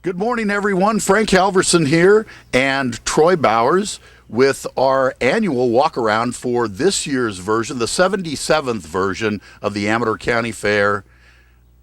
Good morning, everyone. Frank Halvorson here and Troy Bowers with our annual walk around for this year's version, the 77th version of the Amador County Fair,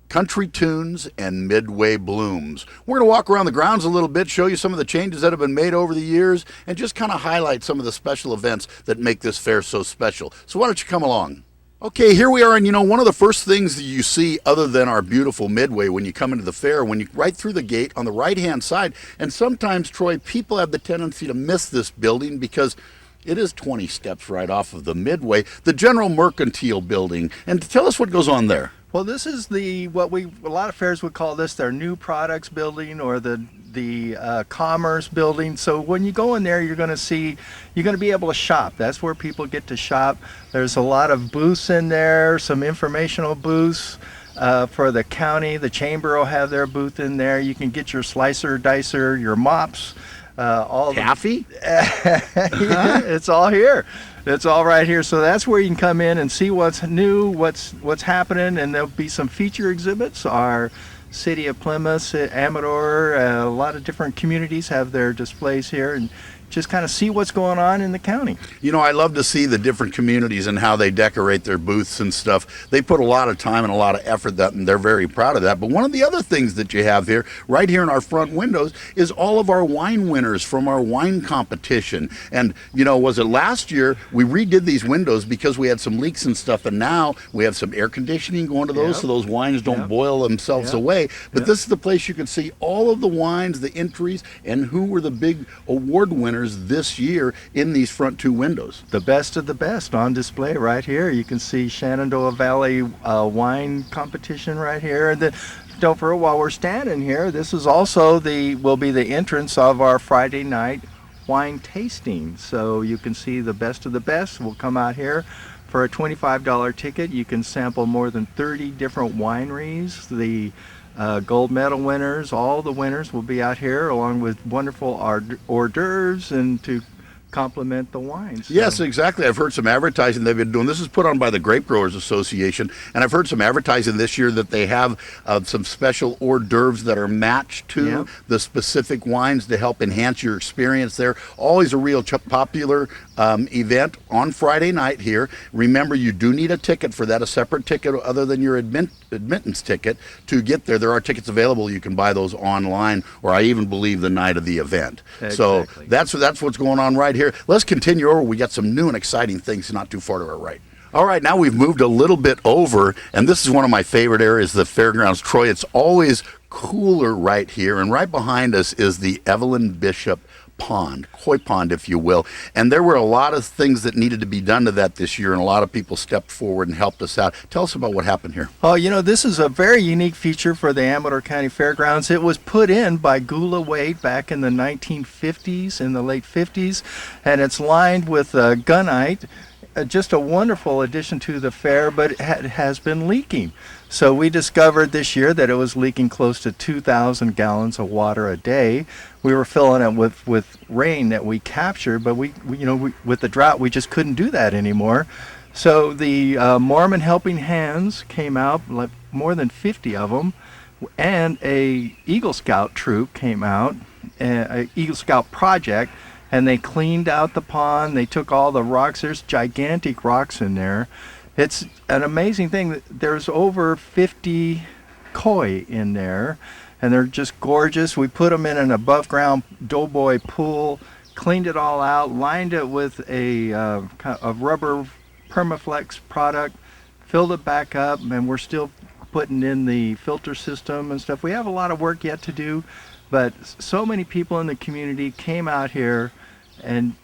Country Tunes and Midway Blooms. We're going to walk around the grounds a little bit, show you some of the changes that have been made over the years, and just kind of highlight some of the special events that make this fair so special. So why don't you come along? Okay, here we are, and one of the first things that you see other than our beautiful Midway when you come into the fair, when you right through the gate on the right-hand side, and sometimes, Troy, people have the tendency to miss this building because it is 20 steps right off of the Midway, the General Mercantile Building. And tell us what goes on there. Well, this is a lot of fairs would call this their new products building or the commerce building. So when you go in there, you're going to be able to shop. That's where people get to shop. There's a lot of booths in there, some informational booths for the county. The chamber will have their booth in there. You can get your slicer, dicer, your mops. Taffy? Yeah, it's all here. It's all right here. So that's where you can come in and see what's new, what's happening, and there'll be some feature exhibits. Our City of Plymouth, Amador, a lot of different communities have their displays here, and just kind of see what's going on in the county. I love to see the different communities and how they decorate their booths and stuff. They put a lot of time and a lot of effort and they're very proud of that. But one of the other things that you have here, right here in our front windows, is all of our wine winners from our wine competition. And, was it last year, we redid these windows because we had some leaks and stuff, and now we have some air conditioning going to those so those wines don't boil themselves away. But this is the place you can see all of the wines, the entries, and who were the big award winners this year in these front two windows. The best of the best on display right here. You can see Shenandoah Valley wine competition right here. And then don't forget, while we're standing here, this is also will be the entrance of our Friday night wine tasting. So you can see the best of the best will come out here. For a $25 ticket, you can sample more than 30 different wineries. The gold medal winners, all the winners will be out here along with wonderful hors d'oeuvres and to complement the wines. Yes, exactly. I've heard some advertising they've been doing. This is put on by the Grape Growers Association, and I've heard some advertising this year that they have some special hors d'oeuvres that are matched to the specific wines to help enhance your experience there. Always a real popular event on Friday night here. Remember, you do need a ticket for that, a separate ticket other than your admittance ticket to get there. There are tickets available. You can buy those online, or I even believe the night of the event. Exactly. So that's what's going on right here. Let's continue over. We got some new and exciting things not too far to our right. All right, now we've moved a little bit over, and this is one of my favorite areas, the fairgrounds. Troy, it's always cooler right here, and right behind us is the Evelyn Bishop Pond, koi pond, if you will. And there were a lot of things that needed to be done to that this year, and a lot of people stepped forward and helped us out. Tell us about what happened here. Oh, this is a very unique feature for the Amador County Fairgrounds. It was put in by Gula Wade back in the 1950s, in the late 50s, and it's lined with gunite. Just a wonderful addition to the fair, but it has been leaking. So we discovered this year that it was leaking close to 2,000 gallons of water a day. We were filling it with rain that we captured, but we with the drought, we just couldn't do that anymore. So the Mormon Helping Hands came out, like more than 50 of them, and a Eagle Scout troop came out, an Eagle Scout project, and they cleaned out the pond. They took all the rocks. There's gigantic rocks in there. It's an amazing thing. There's over 50 koi in there, and they're just gorgeous. We put them in an above-ground doughboy pool, cleaned it all out, lined it with a rubber Permaflex product, filled it back up, and we're still putting in the filter system and stuff. We have a lot of work yet to do, but so many people in the community came out here and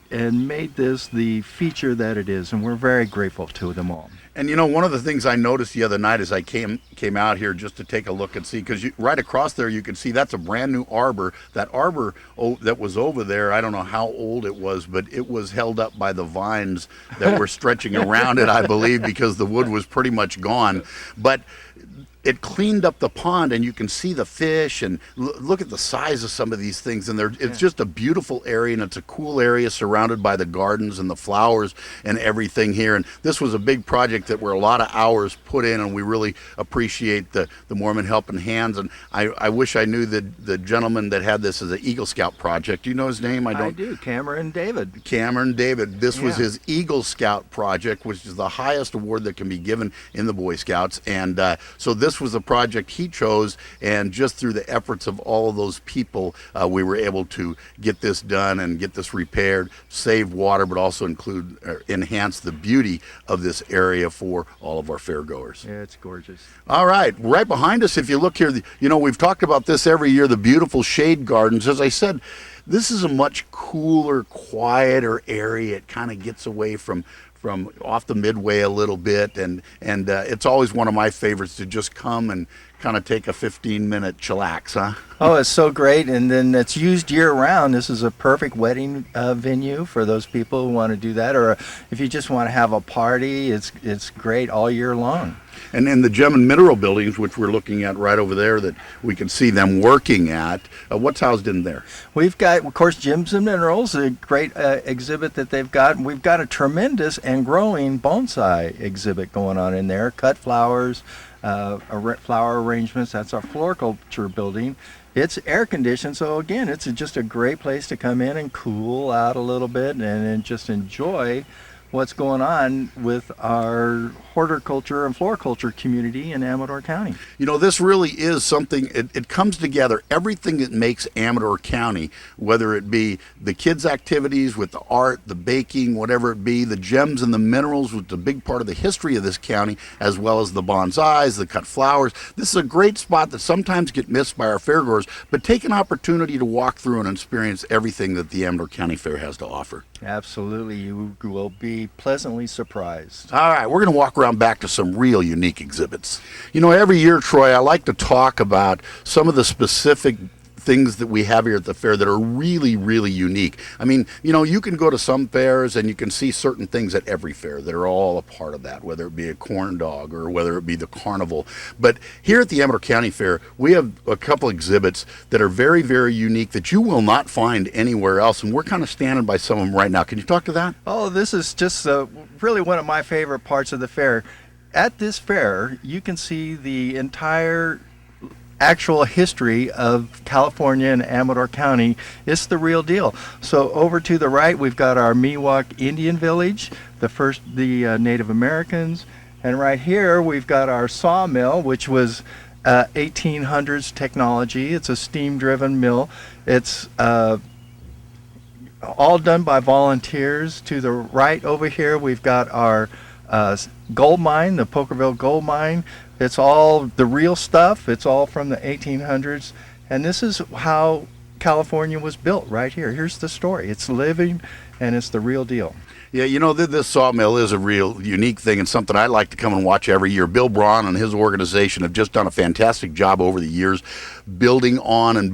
made this the feature that it is, and we're very grateful to them all. And one of the things I noticed the other night as I came out here just to take a look and see, because right across there you can see that's a brand new arbor. That arbor that was over there, I don't know how old it was, but it was held up by the vines that were stretching around it, I believe, because the wood was pretty much gone. But it cleaned up the pond, and you can see the fish, and look at the size of some of these things, and it's just a beautiful area, and it's a cool area surrounded by the gardens and the flowers and everything here. And this was a big project that were a lot of hours put in, and we really appreciate the Mormon Helping Hands. And I wish I knew the gentleman that had this as an Eagle Scout project. Do you know his name? I do. Cameron David. Cameron David. This was his Eagle Scout project, which is the highest award that can be given in the Boy Scouts. And so this was a project he chose, and just through the efforts of all of those people, we were able to get this done and get this repaired, save water, but also enhance the beauty of this area for all of our fairgoers. Yeah, it's gorgeous. All right, right behind us, if you look here, we've talked about this every year, the beautiful shade gardens. As I said, this is a much cooler, quieter area. It kind of gets away from off the Midway a little bit, and it's always one of my favorites to just come and kind of take a 15-minute chillax, huh? Oh, it's so great, and then it's used year-round. This is a perfect wedding venue for those people who want to do that, or if you just want to have a party, it's great all year long. And in the Gem and Mineral buildings, which we're looking at right over there, that we can see them working at, what's housed in there? We've got, of course, Gems and Minerals, a great exhibit that they've got. We've got a tremendous and growing bonsai exhibit going on in there, cut flowers, flower arrangements. That's our floriculture building. It's air conditioned, so again, it's just a great place to come in and cool out a little bit and just enjoy what's going on with our horticulture and floriculture community in Amador County. This really is something, it comes together, everything that makes Amador County, whether it be the kids' activities with the art, the baking, whatever it be, the gems and the minerals, which is a big part of the history of this county, as well as the bonsais, the cut flowers. This is a great spot that sometimes get missed by our fairgoers, but take an opportunity to walk through and experience everything that the Amador County Fair has to offer. Absolutely, you will be pleasantly surprised. All right, we're going to walk around back to some real unique exhibits. Every year, Troy, I like to talk about some of the specific things that we have here at the fair that are really, really unique. I mean, you can go to some fairs and you can see certain things at every fair that are all a part of that, whether it be a corn dog or whether it be the carnival. But here at the Amador County Fair, we have a couple exhibits that are very, very unique that you will not find anywhere else, and we're kind of standing by some of them right now. Can you talk to that? Oh, this is just really one of my favorite parts of the fair. At this fair, you can see the entire actual history of California and Amador County. It's the real deal. So over to the right, we've got our Miwok Indian Village, the Native Americans, and right here we've got our sawmill, which was 1800s technology. It's a steam-driven mill. It's all done by volunteers. To the right over here, we've got our gold mine, the Pokerville Gold Mine. It's all the real stuff. It's all from the 1800s. And this is how California was built right here. Here's the story. It's living, and it's the real deal. Yeah, this sawmill is a real unique thing and something I like to come and watch every year. Bill Braun and his organization have just done a fantastic job over the years building on and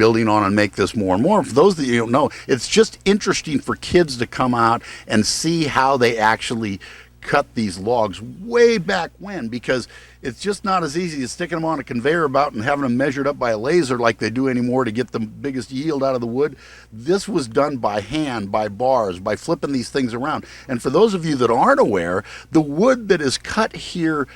make this more and more. For those that you don't know, it's just interesting for kids to come out and see how they actually cut these logs way back when, because it's just not as easy as sticking them on a conveyor belt and having them measured up by a laser like they do anymore to get the biggest yield out of the wood. This was done by hand, by bars, by flipping these things around. And for those of you that aren't aware, the wood that is cut here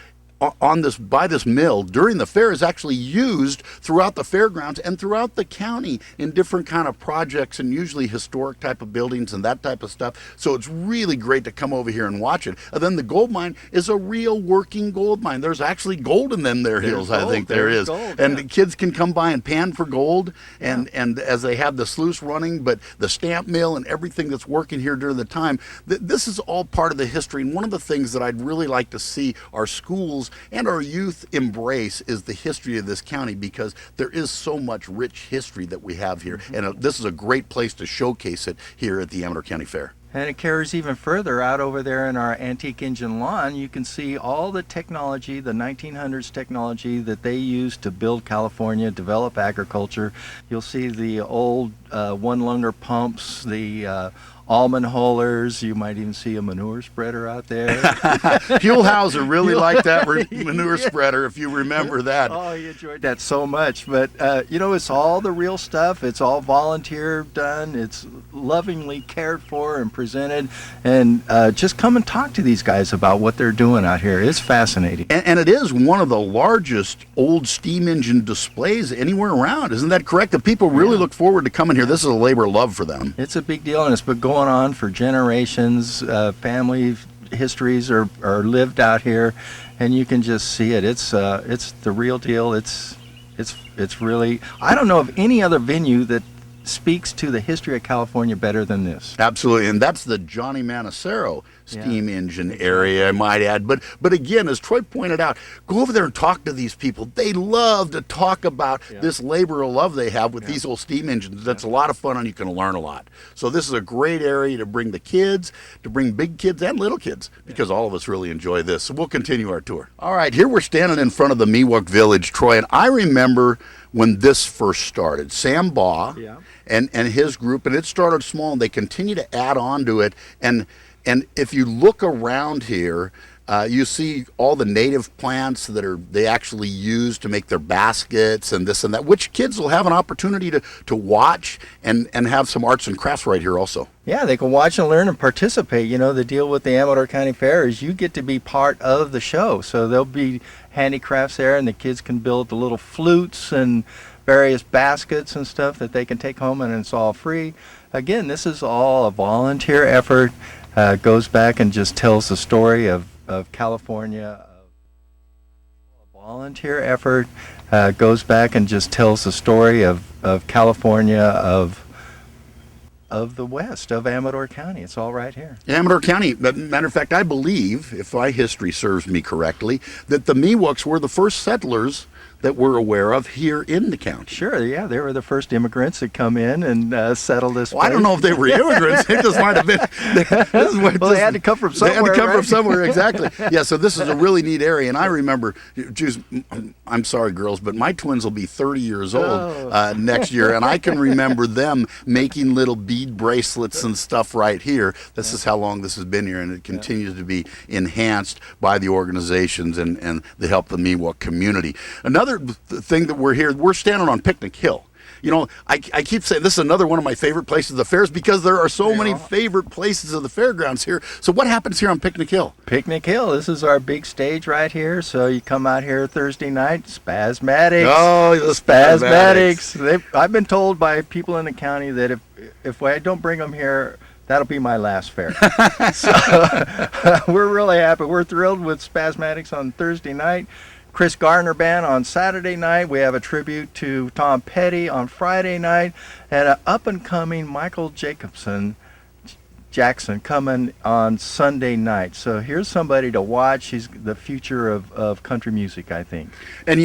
by this mill during the fair is actually used throughout the fairgrounds and throughout the county in different kind of projects, and usually historic type of buildings and that type of stuff. So it's really great to come over here and watch it. And then the gold mine is a real working gold mine. There's actually gold in them there hills. I think there is. Gold, and the kids can come by and pan for gold, and as they have the sluice running, but the stamp mill and everything that's working here during the time, this is all part of the history. And one of the things that I'd really like to see our schools and our youth embrace is the history of this county, because there is so much rich history that we have here, and this is a great place to showcase it here at the Amador County Fair. And it carries even further out over there in our antique engine lawn. You can see all the technology, the 1900s technology that they used to build California, develop agriculture. You'll see the old one-lunger pumps, almond hullers. You might even see a manure spreader out there. Fuelhauser really liked that manure spreader, if you remember that. Oh, he enjoyed that so much. But, it's all the real stuff. It's all volunteer done. It's lovingly cared for and presented. And just come and talk to these guys about what they're doing out here. It's fascinating. And it is one of the largest old steam engine displays anywhere around. Isn't that correct? The people really look forward to coming here. This is a labor of love for them. It's a big deal, and it's been going on for generations. Family histories are lived out here, and you can just see it. It's the real deal. It's really, I don't know of any other venue that speaks to the history of California better than this. Absolutely, and that's the Johnny Manacero steam engine area, I might add. But again, as Troy pointed out, go over there and talk to these people. They love to talk about this labor of love they have with these old steam engines. That's a lot of fun, and you can learn a lot. So this is a great area to bring the kids, to bring big kids and little kids, because all of us really enjoy this. So we'll continue our tour. All right, here we're standing in front of the Miwok Village, Troy, and I remember when this first started. Sam Baugh and his group, and it started small, and they continue to add on to it. And if you look around here, you see all the native plants that they actually use to make their baskets and this and that, which kids will have an opportunity to watch and have some arts and crafts right here also. Yeah, they can watch and learn and participate. The deal with the Amador County Fair is you get to be part of the show. So there'll be handicrafts there, and the kids can build the little flutes and various baskets and stuff that they can take home, and it's all free. Again, this is all a volunteer effort. Goes back and just tells the story of California. A volunteer effort goes back and just tells the story of California, of the West, of Amador County. It's all right here. Amador County, matter of fact, I believe, if my history serves me correctly, that the Miwoks were the first settlers that we're aware of here in the county. Sure, yeah, they were the first immigrants that come in and settle this place. I don't know if they were immigrants. They just might have been. They had to come from somewhere. They had to come from somewhere, exactly. Yeah, so this is a really neat area. And I remember, I'm sorry, girls, but my twins will be 30 years old next year. And I can remember them making little bead bracelets and stuff right here. This is how long this has been here. And it continues to be enhanced by the organizations and the help of the Miwok community. Another thing that we're standing on Picnic Hill. I keep saying this is another one of my favorite places of the fairs because there are so many favorite places of the fairgrounds here. So what happens here on Picnic Hill? Picnic Hill, this is our big stage right here. So you come out here Thursday night, Spasmatics. Oh, the Spasmatics. I've been told by people in the county that if I don't bring them here, that'll be my last fair. So we're really happy. We're thrilled with Spasmatics on Thursday night. Chris Gardner Band on Saturday night. We have a tribute to Tom Petty on Friday night, and an up-and-coming Michael Jackson coming on Sunday night. So here's somebody to watch. He's the future of country music, I think. And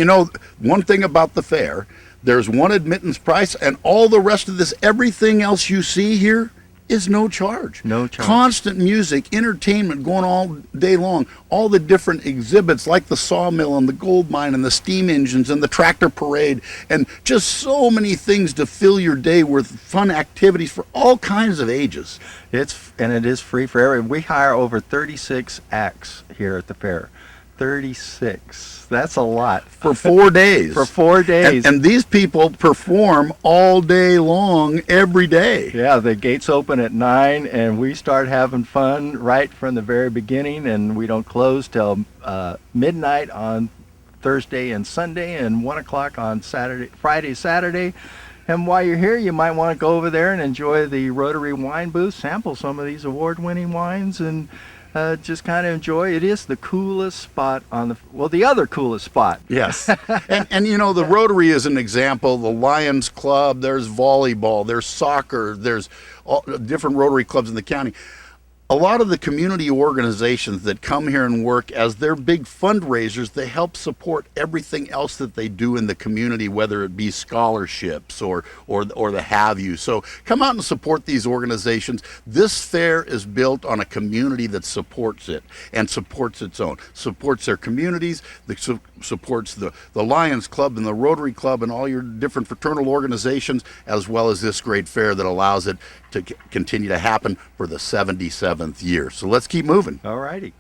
one thing about the fair, there's one admittance price, and all the rest of this, everything else you see here, is no charge. No charge. Constant music, entertainment going all day long. All the different exhibits like the sawmill and the gold mine and the steam engines and the tractor parade, and just so many things to fill your day with fun activities for all kinds of ages. It is free for everyone. We hire over 36 acts here at the fair. 36. That's a lot. For 4 days. For 4 days. And these people perform all day long, every day. Yeah, the gates open at 9, and we start having fun right from the very beginning, and we don't close till midnight on Thursday and Sunday, and 1 o'clock on Friday, Saturday. And while you're here, you might want to go over there and enjoy the Rotary Wine booth, sample some of these award-winning wines, and just kind of enjoy. It is the coolest spot the other coolest spot. Yes. and the Rotary is an example. The Lions Club, there's volleyball, there's soccer, there's all different Rotary clubs in the county. a lot of the community organizations that come here and work as their big fundraisers, they help support everything else that they do in the community, whether it be scholarships or the have you. So come out and support these organizations. This fair is built on a community that supports it and supports its own, supports their communities, that supports the Lions Club and the Rotary Club and all your different fraternal organizations, as well as this great fair that allows it to continue to happen for the 77th year. So let's keep moving. All righty.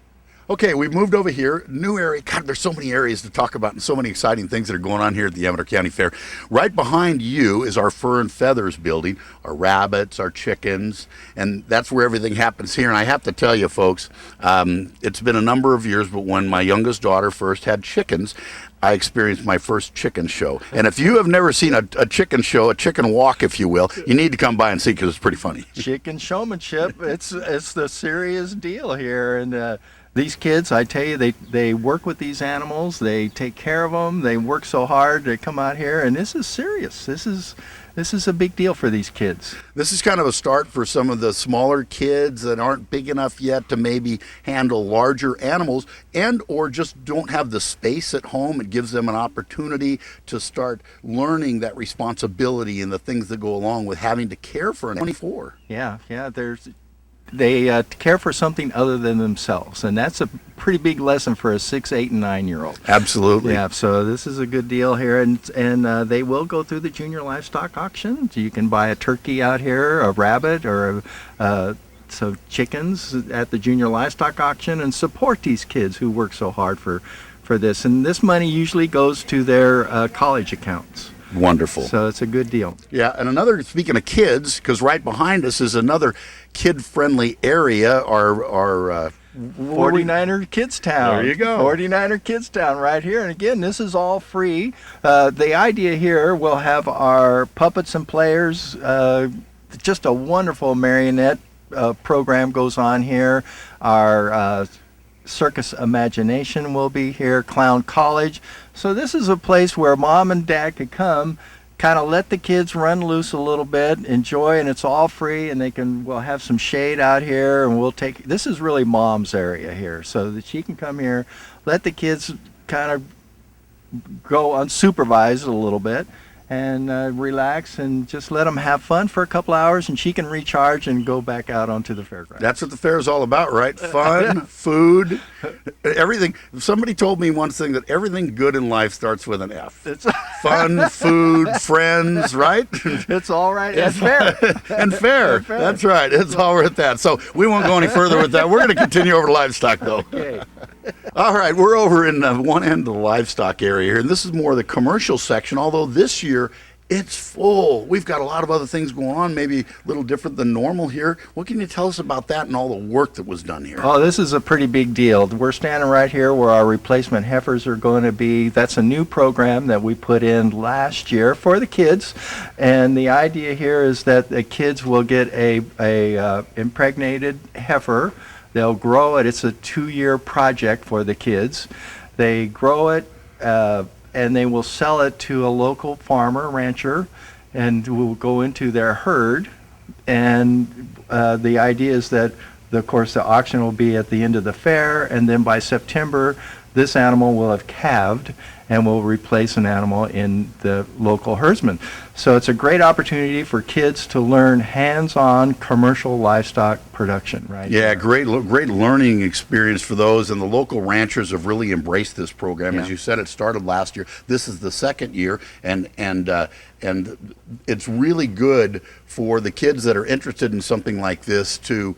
Okay, we've moved over here. New area. God, there's so many areas to talk about and so many exciting things that are going on here at the Amador County Fair. Right behind you is our Fur and Feathers building, our rabbits, our chickens, and that's where everything happens here. And I have to tell you, folks, it's been a number of years, but when my youngest daughter first had chickens, I experienced my first chicken show. And if you have never seen a chicken show, a chicken walk, if you will, you need to come by and see because it's pretty funny. Chicken showmanship. It's the serious deal here. And these kids, I tell you, they work with these animals. They take care of them. They work so hard. They come out here, and this is serious. This is a big deal for these kids. This is kind of a start for some of the smaller kids that aren't big enough yet to maybe handle larger animals and or just don't have the space at home. It gives them an opportunity to start learning that responsibility and the things that go along with having to care for an animal. Yeah, they care for something other than themselves, and that's a pretty big lesson for a 6, 8, and 9-year-old. Absolutely. Yeah, so this is a good deal here, and they will go through the junior livestock auction. You can buy a turkey out here, a rabbit, or so chickens at the junior livestock auction, and support these kids who work so hard for this. And this money usually goes to their college accounts. Wonderful. So it's a good deal. Yeah, and speaking of kids, because right behind us is another kid-friendly area, our 49er Kids Town. There you go. 49er Kids Town right here. And again, this is all free. The idea here, we'll have our puppets and players, just a wonderful marionette program goes on here. Our Circus Imagination will be here, Clown College. So this is a place where mom and dad could come, kind of let the kids run loose a little bit, enjoy, and it's all free, and we'll have some shade out here, and this is really mom's area here, so that she can come here, let the kids kind of go unsupervised a little bit, and relax and just let them have fun for a couple hours, and she can recharge and go back out onto the fairgrounds. That's what the fair is all about, right? Fun, food, everything. Somebody told me once thing that everything good in life starts with an F. It's fun, food, friends, right? It's all right. And fair. And fair. That's right. It's all right at that. So we won't go any further with that. We're going to continue over to livestock, though. Okay. All right, we're over in one end of the livestock area here, and this is more of the commercial section, although this year it's full. We've got a lot of other things going on, maybe a little different than normal here. What can you tell us about that and all the work that was done here? Oh, this is a pretty big deal. We're standing right here where our replacement heifers are going to be. That's a new program that we put in last year for the kids, and the idea here is that the kids will get a impregnated heifer. They'll grow it. It's a 2-year project for the kids. They grow it, and they will sell it to a local farmer, rancher, and will go into their herd. And the idea is that, of course, the auction will be at the end of the fair, and then by September, this animal will have calved and will replace an animal in the local herdsman. So it's a great opportunity for kids to learn hands-on commercial livestock production, right? Yeah, great learning experience for those, and the local ranchers have really embraced this program. Yeah. As you said, it started last year. This is the second year, and it's really good for the kids that are interested in something like this to.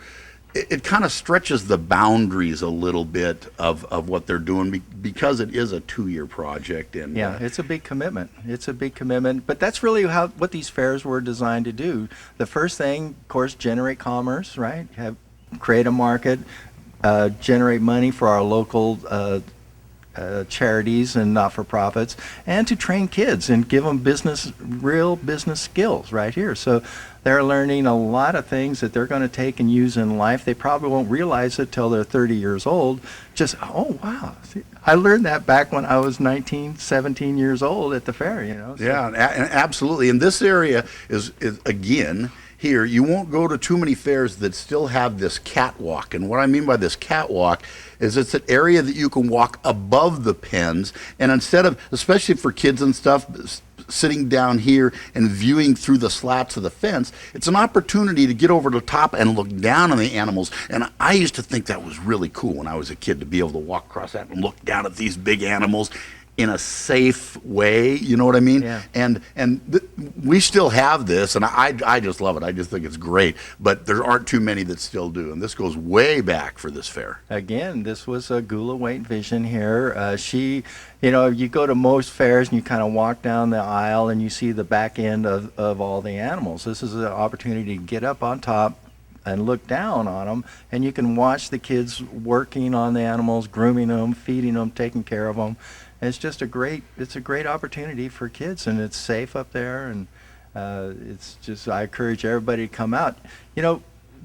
It kind of stretches the boundaries a little bit of what they're doing because it is a 2-year project. And yeah, it's a big commitment. It's a big commitment, but that's really what these fairs were designed to do. The first thing, of course, generate commerce, right? Create a market, generate money for our local charities and not-for-profits, and to train kids and give them real business skills right here. So they're learning a lot of things that they're going to take and use in life. They probably won't realize it till they're 30 years old. Just, oh, wow. See, I learned that back when I was 19, 17 years old at the fair, you know. So. Yeah, and absolutely. And this area is again, here, you won't go to too many fairs that still have this catwalk. And what I mean by this catwalk is it's an area that you can walk above the pens, and instead of, especially for kids and stuff, sitting down here and viewing through the slats of the fence, it's an opportunity to get over the top and look down on the animals. And I used to think that was really cool when I was a kid, to be able to walk across that and look down at these big animals in a safe way, you know what I mean? Yeah. And we still have this, and I just love it. I just think it's great. But there aren't too many that still do, and this goes way back for this fair. Again, this was a Gula Waite vision here. You go to most fairs and you kind of walk down the aisle and you see the back end of all the animals. This is an opportunity to get up on top and look down on them, and you can watch the kids working on the animals, grooming them, feeding them, taking care of them. And it's just a great opportunity for kids, and it's safe up there, and I encourage everybody to come out.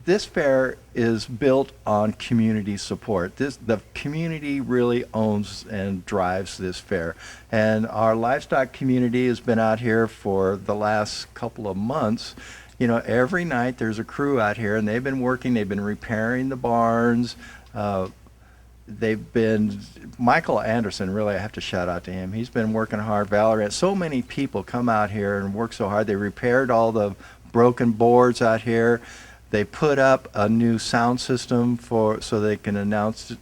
This fair is built on community support. The community really owns and drives this fair, and our livestock community has been out here for the last couple of months. Every night there's a crew out here, and they've been repairing the barns. Michael Anderson, really, I have to shout out to him. He's been working hard. Valerie, so many people come out here and work so hard. They repaired all the broken boards out here. They put up a new sound system so they can announce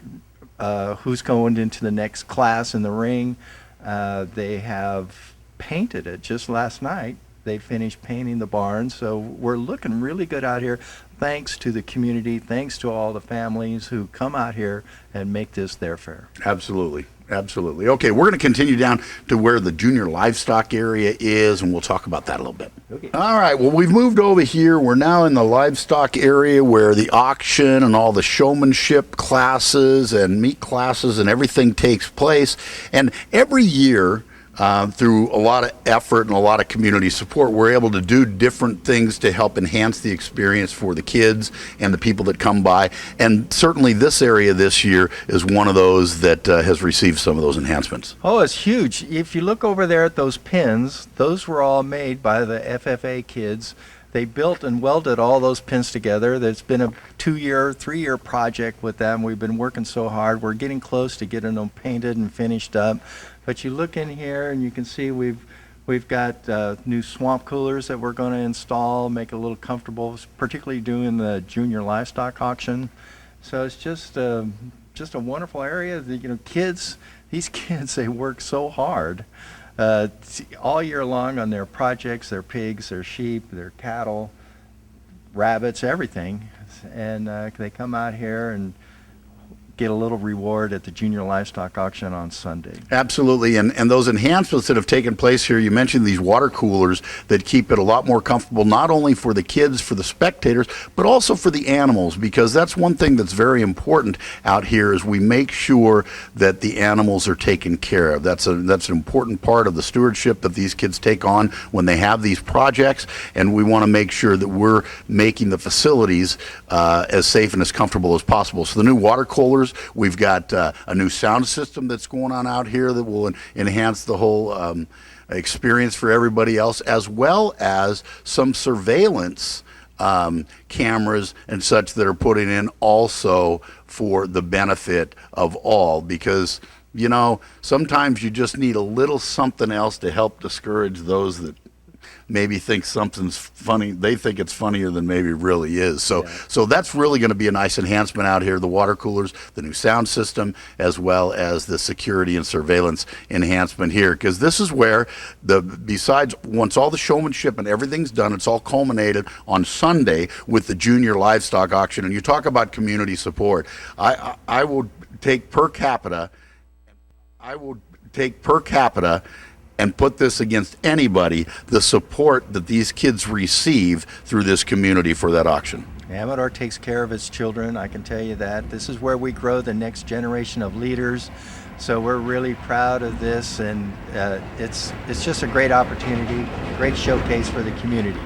who's going into the next class in the ring. They have painted it just last night. They finished painting the barn, so we're looking really good out here, thanks to the community, thanks to all the families who come out here and make this their fair. Absolutely. Absolutely. Okay, we're going to continue down to where the junior livestock area is, and we'll talk about that a little bit. Okay. All right, well, we've moved over here. We're now in the livestock area where the auction and all the showmanship classes and meat classes and everything takes place. And every year, through a lot of effort and a lot of community support, we're able to do different things to help enhance the experience for the kids and the people that come by. And certainly this area this year is one of those that has received some of those enhancements. Oh, it's huge. If you look over there at those pins, those were all made by the FFA kids. They built and welded all those pins together. There's been a 2-year, 3-year project with them. We've been working so hard. We're getting close to getting them painted and finished up. But you look in here and you can see we've got new swamp coolers that we're going to install, make it a little comfortable, particularly doing the junior livestock auction. So it's just a wonderful area. These kids, they work so hard all year long on their projects, their pigs, their sheep, their cattle, rabbits, everything. And they come out here and get a little reward at the junior livestock auction on Sunday. Absolutely, and those enhancements that have taken place here, you mentioned these water coolers that keep it a lot more comfortable, not only for the kids, for the spectators, but also for the animals, because that's one thing that's very important out here is we make sure that the animals are taken care of. That's an important part of the stewardship that these kids take on when they have these projects, and we want to make sure that we're making the facilities as safe and as comfortable as possible. So the new water coolers, we've got a new sound system that's going on out here that will enhance the whole experience for everybody else, as well as some surveillance cameras and such that are putting in also for the benefit of all, because sometimes you just need a little something else to help discourage those that maybe think something's funny. They think it's funnier than maybe it really is. So that's really going to be a nice enhancement out here, the water coolers, the new sound system, as well as the security and surveillance enhancement here, because this is where besides once all the showmanship and everything's done, it's all culminated on Sunday with the junior livestock auction. And you talk about community support. I will take per capita and put this against anybody, the support that these kids receive through this community for that auction. Amador takes care of its children, I can tell you that. This is where we grow the next generation of leaders. So we're really proud of this, and it's just a great opportunity, great showcase for the community.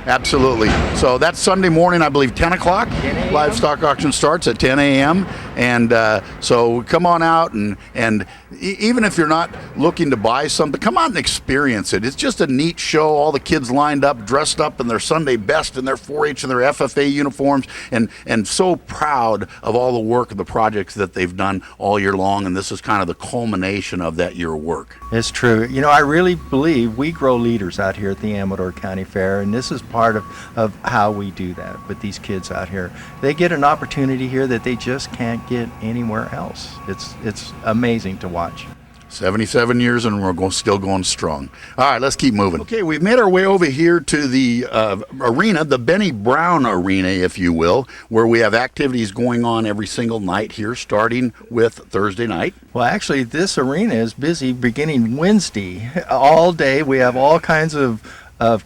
Absolutely. So that's Sunday morning, I believe 10 o'clock. 10 a.m. Livestock auction starts at 10 a.m. And so come on out and even if you're not looking to buy something, come out and experience it. It's just a neat show. All the kids lined up, dressed up in their Sunday best, in their 4-H and their FFA uniforms, and so proud of all the work of the projects that they've done all year long. And this is kind of the culmination of that year of work. It's true. You know, I really believe we grow leaders out here at the Amador County Fair, and this is part of how we do that with these kids out here. They get an opportunity here that they just can't get anywhere else. It's amazing to watch. 77 years and we're still going strong. All right, let's keep moving. Okay, we've made our way over here to the arena, the Benny Brown Arena, if you will, where we have activities going on every single night here, starting with Thursday night. Well, actually, this arena is busy beginning Wednesday. All day, we have all kinds of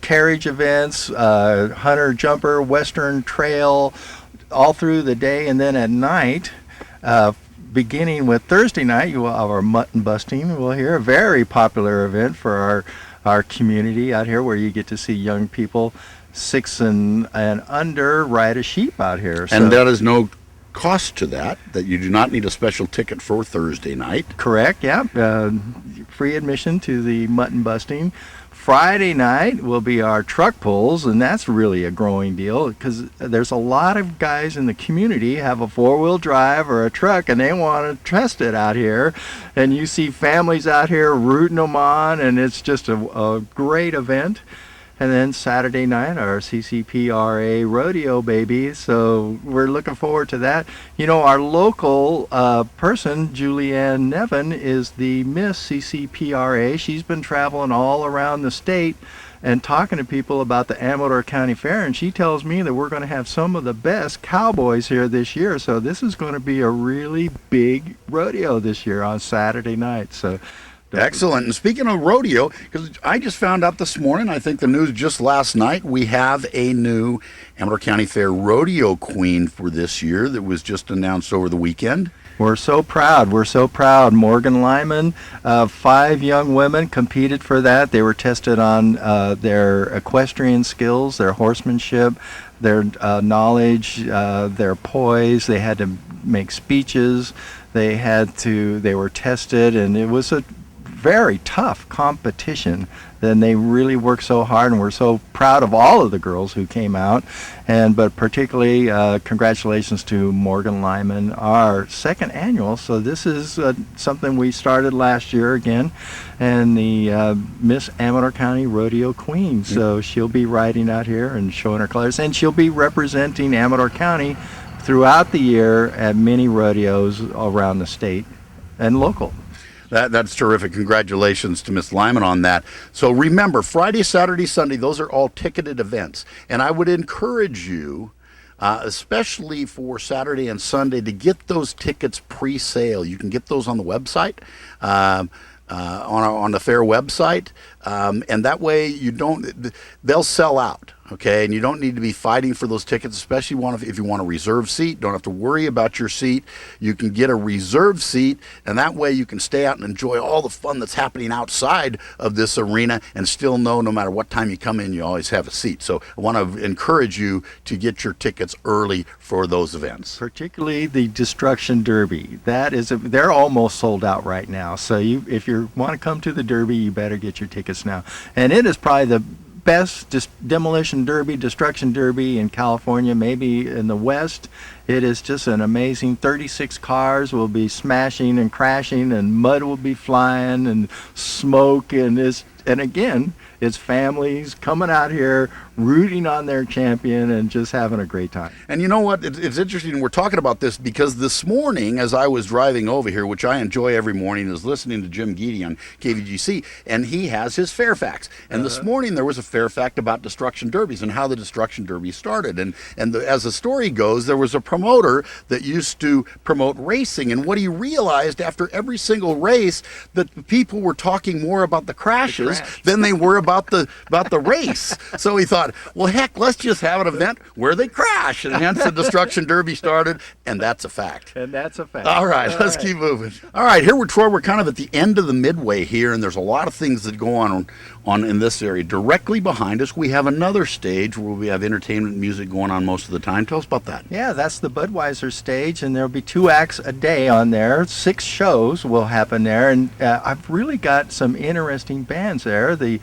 carriage events, hunter, jumper, western trail, all through the day, and then at night, beginning with Thursday night, you will have our mutton busting. We'll hear a very popular event for our community out here, where you get to see young people 6 and under ride a sheep out here. And that is no cost to that you do not need a special ticket for Thursday night. Correct, yeah. Free admission to the mutton busting. Friday night will be our truck pulls, and that's really a growing deal because there's a lot of guys in the community have a 4-wheel drive or a truck, and they want to test it out here. And you see families out here rooting them on, and it's just a great event. And then Saturday night, our CCPRA rodeo baby. So we're looking forward to that. You know, our local person, Julianne Nevin, is the Miss CCPRA. She's been traveling all around the state and talking to people about the Amador County Fair. And she tells me that we're going to have some of the best cowboys here this year. So this is going to be a really big rodeo this year on Saturday night. So excellent. And speaking of rodeo, because I just found out this morning, I think the news just last night, we have a new Amador County Fair rodeo queen for this year that was just announced over the weekend. We're so proud. We're so proud. Morgan Lyman, 5 young women competed for that. They were tested on their equestrian skills, their horsemanship, their knowledge, their poise. They had to make speeches. They were tested, and it was a very tough competition. Then they really worked so hard, and we're so proud of all of the girls who came out. But particularly congratulations to Morgan Lyman, our 2nd annual. So this is something we started last year again, and the Miss Amador County Rodeo Queen. So she'll be riding out here and showing her colors, and she'll be representing Amador County throughout the year at many rodeos around the state and local. That's terrific. Congratulations to Miss Lyman on that. So remember, Friday, Saturday, Sunday, those are all ticketed events. And I would encourage you, especially for Saturday and Sunday, to get those tickets pre-sale. You can get those on the website, on the fair website. And that way they'll sell out. Okay, and you don't need to be fighting for those tickets, especially if you want a reserved seat. Don't have to worry about your seat. You can get a reserved seat, and that way you can stay out and enjoy all the fun that's happening outside of this arena and still know no matter what time you come in, you always have a seat. So I want to encourage you to get your tickets early for those events. Particularly the Destruction Derby. They're almost sold out right now. So if you want to come to the Derby, you better get your tickets now. And it is probably the best demolition derby, destruction derby in California, maybe in the West. It is just an amazing 36 cars will be smashing and crashing, and mud will be flying and smoke, and again, it's families coming out here rooting on their champion and just having a great time. And you know what? It's interesting we're talking about this because this morning, as I was driving over here, which I enjoy every morning, is listening to Jim Geedy on KVGC, and he has his fair facts. And this morning there was a fair fact about destruction derbies and how the destruction derby started. And as the story goes, there was a promoter that used to promote racing, and what he realized after every single race that the people were talking more about the crashes than they were about the race. So he thought, thought, well, heck, let's just have an event where they crash, and hence the Destruction Derby started, and that's a fact. And that's a fact. All right, let's keep moving. All right, here we're, Troy, we're kind of at the end of the Midway here, and there's a lot of things that go on in this area. Directly behind us, we have another stage where we have entertainment music going on most of the time. Tell us about that. Yeah, that's the Budweiser stage, and there'll be 2 acts a day on there. 6 shows will happen there, and I've really got some interesting bands there. The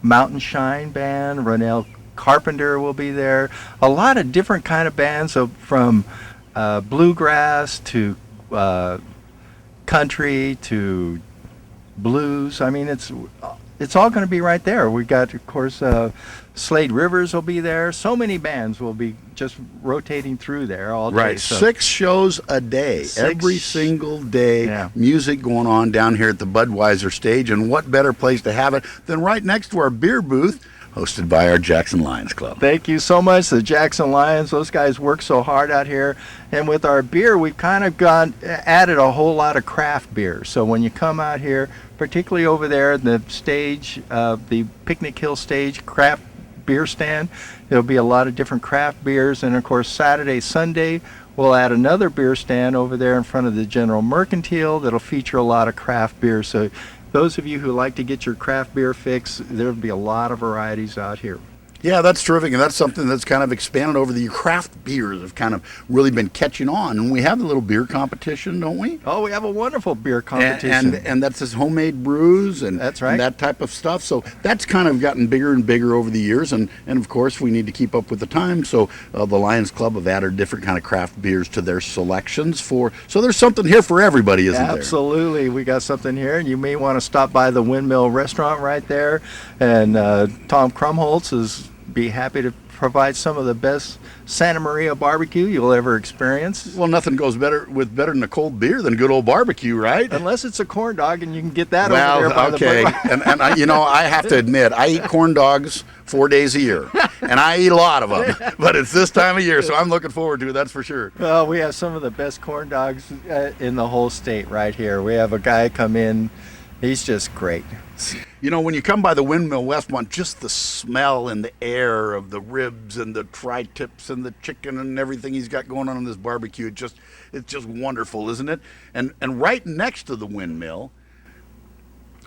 Mountain Shine Band, Ronell Carpenter will be there. A lot of different kind of bands, so from bluegrass to country to blues. I mean, it's all going to be right there. We got, of course, Slade Rivers will be there. So many bands will be just rotating through there all day. Right, so 6 shows a day, every single day. Yeah. Music going on down here at the Budweiser stage, and what better place to have it than right next to our beer booth, hosted by our Jackson Lions Club. Thank you so much, the Jackson Lions. Those guys work so hard out here. And with our beer, we've kind of added a whole lot of craft beer. So when you come out here, particularly over there at the stage, the Picnic Hill stage craft beer stand, there'll be a lot of different craft beers. And of course, Saturday, Sunday, we'll add another beer stand over there in front of the General Mercantile that'll feature a lot of craft beer. So those of you who like to get your craft beer fix, there'll be a lot of varieties out here. Yeah, that's terrific, and that's something that's kind of expanded over the year. Craft beers have kind of really been catching on, and we have a little beer competition, don't we? Oh, we have a wonderful beer competition. And that's this homemade brews and, that's right. and that type of stuff. So that's kind of gotten bigger and bigger over the years, and of course we need to keep up with the time. So the Lions Club have added different kind of craft beers to their selections so there's something here for everybody, isn't there? Absolutely, we got something here, and you may want to stop by the Windmill Restaurant right there, and Tom Krumholtz is be happy to provide some of the best Santa Maria barbecue you'll ever experience. Well, nothing goes better than a cold beer than good old barbecue, right? Unless it's a corn dog, and you can get that well, over there by okay. And I have to admit, I eat corn dogs 4 days a year, and I eat a lot of them. But it's this time of year, so I'm looking forward to it. That's for sure. Well, we have some of the best corn dogs in the whole state right here. We have a guy come in. He's just great. You know, when you come by the Windmill Westmont, just the smell and the air of the ribs and the tri-tips and the chicken and everything he's got going on in this barbecue, it's just wonderful, isn't it? And right next to the Windmill,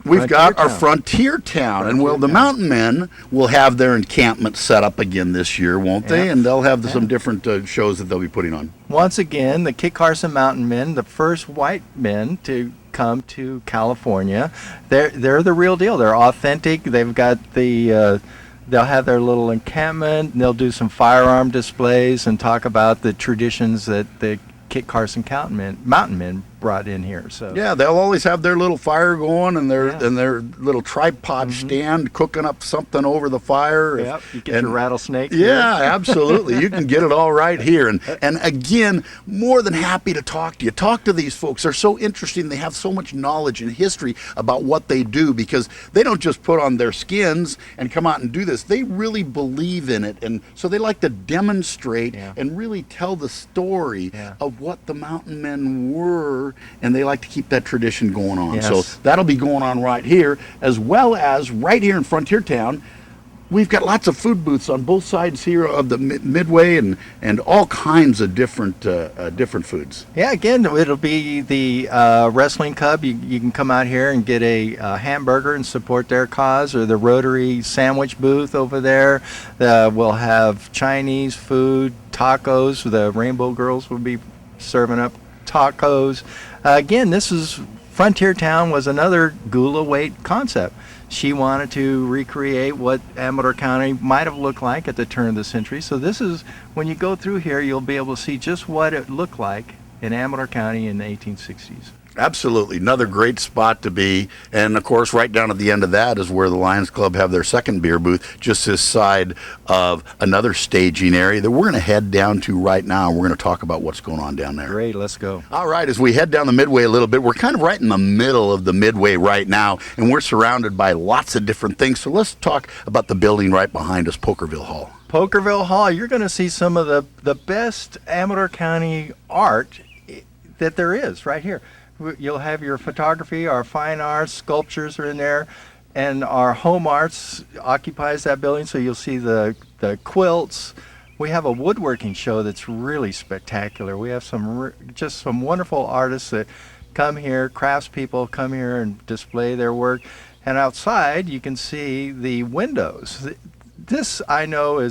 we've got our Frontier Town. And well, the Mountain Men will have their encampment set up again this year, won't they? And they'll have some different shows that they'll be putting on. Once again, the Kit Carson Mountain Men, the first white men to come to California. They're the real deal. They're authentic. They've got they'll have their little encampment, and they'll do some firearm displays and talk about the traditions that the Kit Carson Mountain Men brought in here. So yeah, they'll always have their little fire going and their little tripod stand cooking up something over the fire. Yep, you get your rattlesnake. Yeah, absolutely. You can get it all right here. And again, more than happy to talk to you. Talk to these folks. They're so interesting. They have so much knowledge and history about what they do, because they don't just put on their skins and come out and do this. They really believe in it. And so they like to demonstrate and really tell the story of what the Mountain Men were, and they like to keep that tradition going on. Yes. So that'll be going on right here, as well as right here in Frontier Town. We've got lots of food booths on both sides here of the Midway, and all kinds of different foods. Yeah, again, it'll be the Wrestling Club. You can come out here and get a hamburger and support their cause, or the Rotary Sandwich booth over there. We'll have Chinese food, tacos. The Rainbow Girls will be serving up tacos. Again, Frontier Town was another Gula Waite concept. She wanted to recreate what Amador County might have looked like at the turn of the century. So this is, when you go through here, you'll be able to see just what it looked like in Amador County in the 1860s. Absolutely. Another great spot to be. And, of course, right down at the end of that is where the Lions Club have their second beer booth, just this side of another staging area that we're going to head down to right now. We're going to talk about what's going on down there. Great. Let's go. All right. As we head down the Midway a little bit, we're kind of right in the middle of the Midway right now, and we're surrounded by lots of different things. So let's talk about the building right behind us, Pokerville Hall. Pokerville Hall, you're going to see some of the best Amador County art that there is right here. You'll have your photography, our fine arts, sculptures are in there. and our home arts occupies that building, so you'll see the quilts. We have a woodworking show that's really spectacular. We have just some wonderful artists that come here, craftspeople come here and display their work. And outside you can see the windows. This, I know,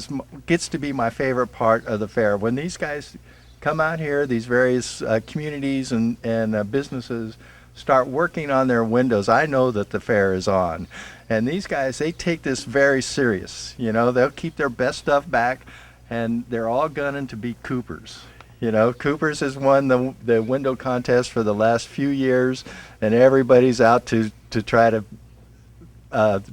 gets to be my favorite part of the fair. When these guys come out here, these various communities and businesses start working on their windows, I know that the fair is on. And these guys, they take this very serious. You know, they'll keep their best stuff back, and they're all gunning to be Coopers. You know, Coopers has won the window contest for the last few years, and everybody's out to try to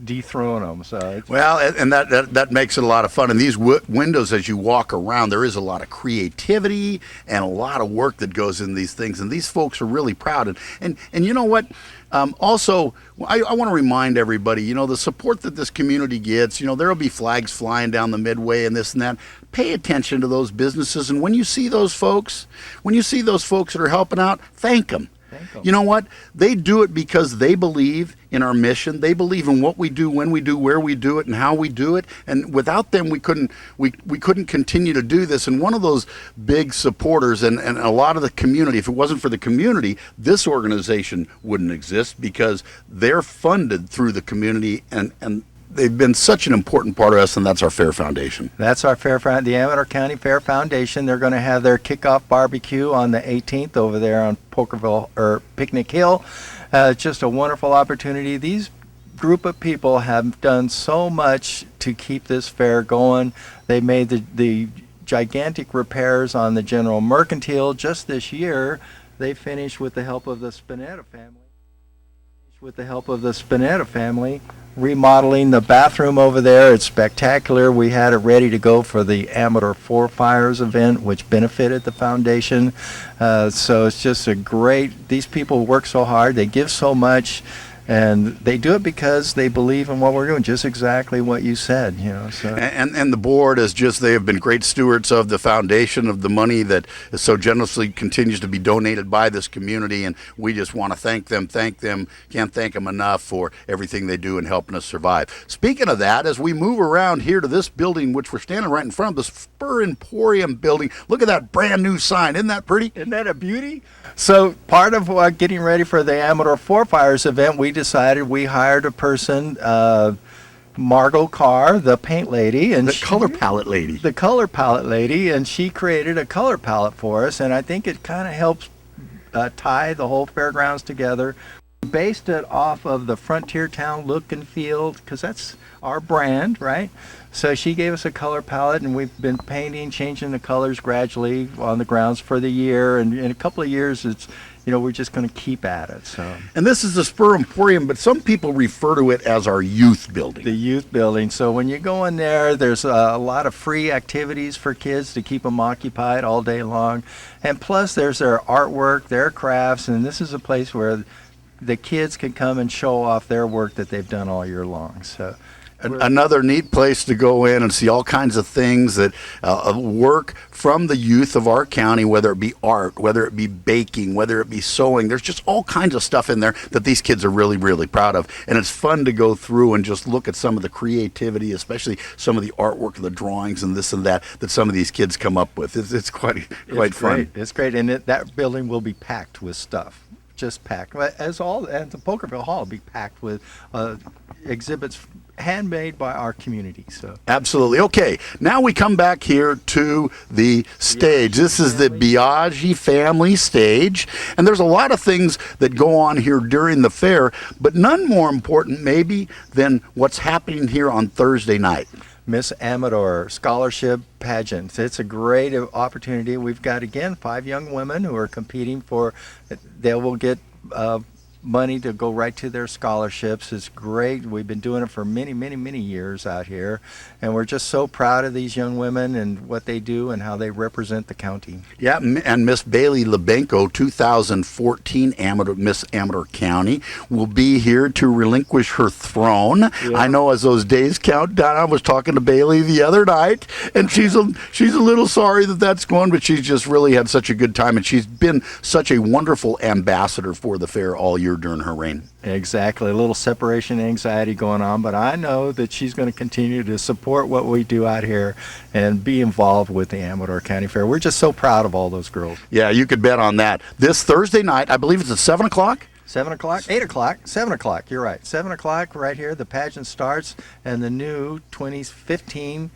dethrone them. So well, and that makes it a lot of fun. And these windows, as you walk around, there is a lot of creativity and a lot of work that goes in these things. And these folks are really proud. And you know what? Also, I want to remind everybody, you know, the support that this community gets, you know, there'll be flags flying down the Midway and this and that. Pay attention to those businesses. And when you see those folks that are helping out, thank them. You know what? They do it because they believe in our mission. They believe in what we do, when we do, where we do it, and how we do it. And without them, we couldn't continue to do this. And one of those big supporters and a lot of the community, if it wasn't for the community, this organization wouldn't exist, because they're funded through the community, and they've been such an important part of us, and that's our Fair Foundation. That's our the Amador County Fair Foundation. They're going to have their kickoff barbecue on the 18th over there on Picnic Hill. Just a wonderful opportunity. These group of people have done so much to keep this fair going. They made the gigantic repairs on the General Mercantile just this year. They finished with the help of the Spinetta family. Remodeling the bathroom over there. It's spectacular. We had it ready to go for the Amador 4 Fires event, which benefited the foundation. So it's just these people work so hard, they give so much, and they do it because they believe in what we're doing, just exactly what you said, you know. So and the board they have been great stewards of the foundation, of the money that so generously continues to be donated by this community, and we just want to thank them, can't thank them enough for everything they do in helping us survive. Speaking of that, as we move around here to this building, which we're standing right in front of, the Spur Emporium building, look at that brand new sign. Isn't that pretty? Isn't that a beauty? So part of getting ready for the Amador 4 Fires event, we hired a person, Margot Carr, the paint lady, and the color palette lady, and she created a color palette for us, and I think it kind of helps tie the whole fairgrounds together. We based it off of the Frontier Town look and feel, because that's our brand, right? So she gave us a color palette, and we've been changing the colors gradually on the grounds for the year, and in a couple of years we're just going to keep at it. So. And this is the Spur Emporium, but some people refer to it as our youth building. The youth building. So when you go in there, there's a lot of free activities for kids to keep them occupied all day long. And plus there's their artwork, their crafts, and this is a place where the kids can come and show off their work that they've done all year long. So. Another neat place to go in and see all kinds of things that work from the youth of our county, whether it be art, whether it be baking, whether it be sewing. There's just all kinds of stuff in there that these kids are really, really proud of. And it's fun to go through and just look at some of the creativity, especially some of the artwork, the drawings and this and that some of these kids come up with. It's quite fun. It's great. And that building will be packed with stuff. Just packed. And the Pokerville Hall will be packed with exhibits handmade by our community. So absolutely. Okay, now we come back here to the stage. This is the Biaggi family stage, and there's a lot of things that go on here during the fair, but none more important maybe than what's happening here on Thursday night. Miss Amador Scholarship Pageant. It's a great opportunity. We've got, again, 5 young women who are competing they will get money to go right to their scholarships. It's great. We've been doing it for many, many, many years out here, and we're just so proud of these young women and what they do and how they represent the county. Yeah, and Miss Bailey Lebenko, 2014 Miss Amador County, will be here to relinquish her throne. Yeah. I know as those days count down, I was talking to Bailey the other night, and she's a little sorry that that's gone, but she's just really had such a good time, and she's been such a wonderful ambassador for the fair all year year during her reign. Exactly. A little separation anxiety going on, but I know that she's going to continue to support what we do out here and be involved with the Amador County Fair. We're just so proud of all those girls. Yeah, you could bet on that. This Thursday night, I believe it's at 7 o'clock? 7 o'clock, 8 o'clock, 7 o'clock. You're right. 7 o'clock right here. The pageant starts, and the new 2015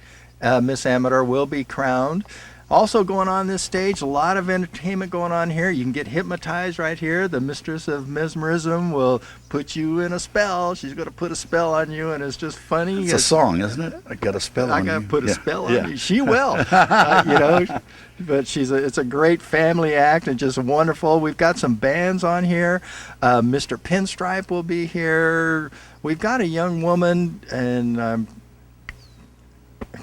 Miss Amador will be crowned. Also going on this stage, a lot of entertainment going on here. You can get hypnotized right here. The mistress of mesmerism will put you in a spell. She's going to put a spell on you, and it's just funny. It's a song, isn't it? I got a spell on you. I got to put a spell on you. She will. You know, but it's a great family act and just wonderful. We've got some bands on here. Mr. Pinstripe will be here. We've got a young woman, and I'm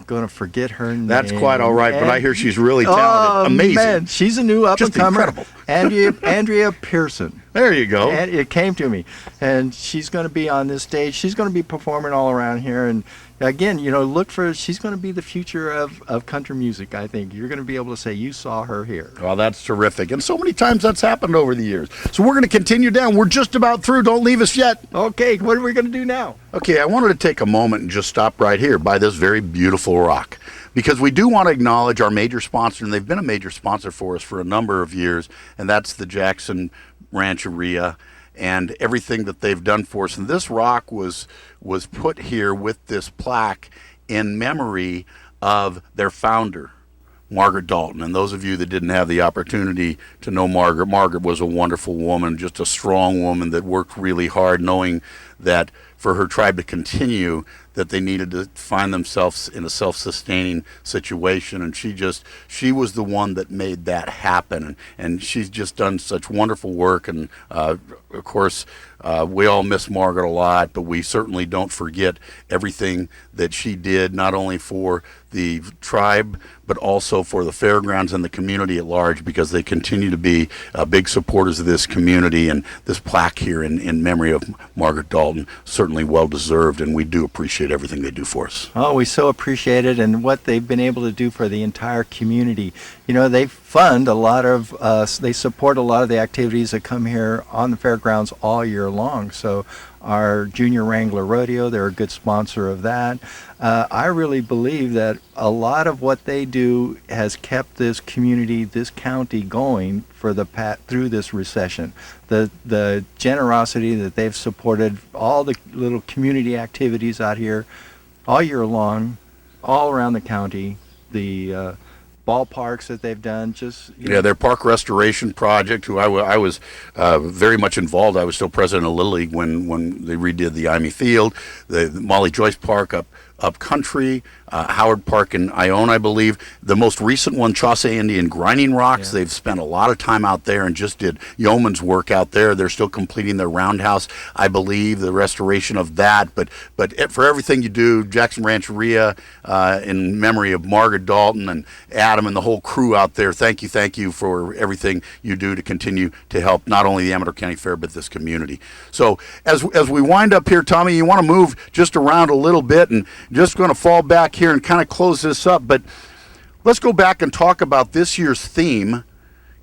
going to forget her name. That's quite all right, but I hear she's really talented. Amazing. Man, she's a new up-and-comer. Incredible. Andrea Pearson. There you go. And it came to me. And she's going to be on this stage. She's going to be performing all around here. And again, you know, she's going to be the future of country music, I think. You're going to be able to say you saw her here. Well, that's terrific. And so many times that's happened over the years. So we're going to continue down. We're just about through. Don't leave us yet. Okay, what are we going to do now? Okay, I wanted to take a moment and just stop right here by this very beautiful rock, because we do want to acknowledge our major sponsor, and they've been a major sponsor for us for a number of years, and that's the Jackson Rancheria and everything that they've done for us. And this rock was put here with this plaque in memory of their founder, Margaret Dalton. And those of you that didn't have the opportunity to know Margaret was a wonderful woman, just a strong woman that worked really hard, knowing that for her tribe to continue, that they needed to find themselves in a self-sustaining situation, and she was the one that made that happen, and she's just done such wonderful work. And of course, we all miss Margaret a lot, but we certainly don't forget everything that she did, not only for the tribe, but also for the fairgrounds and the community at large, because they continue to be big supporters of this community. And this plaque here in memory of Margaret Dalton, certainly well deserved, and we do appreciate everything they do for us. Oh, we so appreciate it, and what they've been able to do for the entire community. You know, they fund a lot of, they support a lot of the activities that come here on the fairgrounds all year long. So our Junior Wrangler Rodeo, they're a good sponsor of that. I really believe that a lot of what they do has kept this community, this county going for through this recession. The generosity that they've supported, all the little community activities out here all year long, all around the county, the ballparks that they've done, their park restoration project, who I was very much involved. I was still president of Little League when they redid the Imy Field, the Molly Joyce Park up country, Howard Park in Ione, I believe. The most recent one, Chaucer Indian Grinding Rocks. Yeah. They've spent a lot of time out there and just did yeoman's work out there. They're still completing their roundhouse, I believe, the restoration of that. But for everything you do, Jackson Rancheria, in memory of Margaret Dalton and Adam and the whole crew out there, thank you for everything you do to continue to help not only the Amador County Fair, but this community. So as we wind up here, Tommy, you want to move just around a little bit, and just going to fall back here and kind of close this up, but let's go back and talk about this year's theme,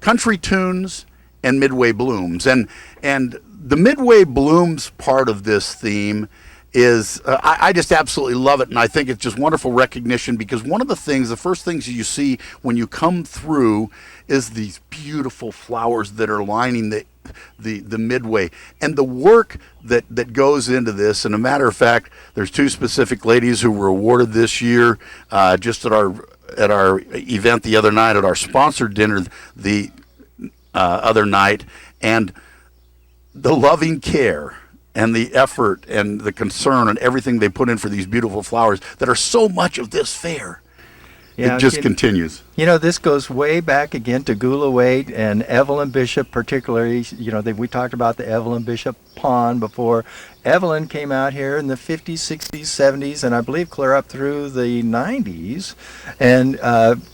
Country Tunes and Midway Blooms. And the Midway Blooms part of this theme is, I just absolutely love it, and I think it's just wonderful recognition, because one of the first things you see when you come through is these beautiful flowers that are lining the Midway, and the work that goes into this. And a matter of fact, there's two specific ladies who were awarded this year, just at our event the other night, at our sponsored dinner the other night, and the loving care and the effort and the concern and everything they put in for these beautiful flowers that are so much of this fair. Yeah, it just continues. You know, this goes way back again to Gula Wade and Evelyn Bishop, particularly. You know, we talked about the Evelyn Bishop Pond before. Evelyn came out here in the 50s, 60s, 70s, and I believe clear up through the 90s, and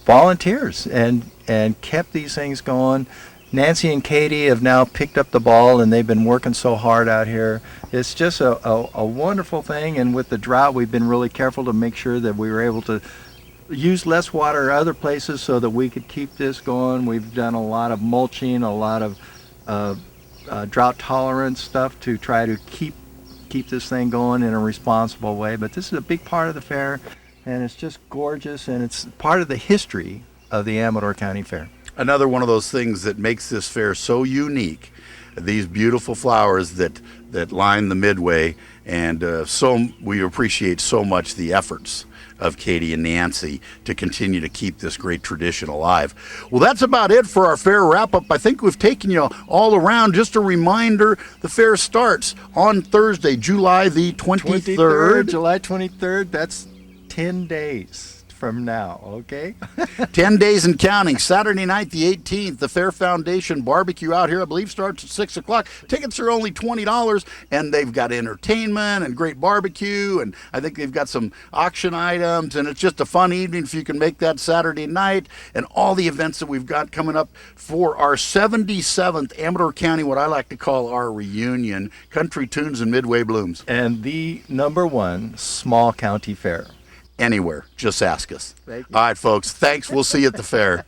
volunteers and kept these things going. Nancy and Katie have now picked up the ball, and they've been working so hard out here. It's just a wonderful thing, and with the drought, we've been really careful to make sure that we were able to use less water other places so that we could keep this going. We've done a lot of mulching, a lot of drought tolerant stuff to try to keep this thing going in a responsible way. But this is a big part of the fair, and it's just gorgeous, and it's part of the history of the Amador County Fair. Another one of those things that makes this fair so unique, these beautiful flowers that line the Midway, and we appreciate so much the efforts of Katie and Nancy to continue to keep this great tradition alive. Well, that's about it for our fair wrap-up. I think we've taken you all around. Just a reminder, the fair starts on Thursday, July the 23rd. July 23rd, that's 10 days from now, okay? 10 days and counting. Saturday night, the 18th, the Fair Foundation barbecue out here, I believe, starts at 6 o'clock. Tickets are only $20, and they've got entertainment and great barbecue, and I think they've got some auction items, and it's just a fun evening if you can make that Saturday night, and all the events that we've got coming up for our 77th Amador County, what I like to call our reunion, Country Tunes and Midway Blooms. And the #1 small county fair. Anywhere, just ask us. Thank you. All right, folks, thanks. We'll see you at the fair.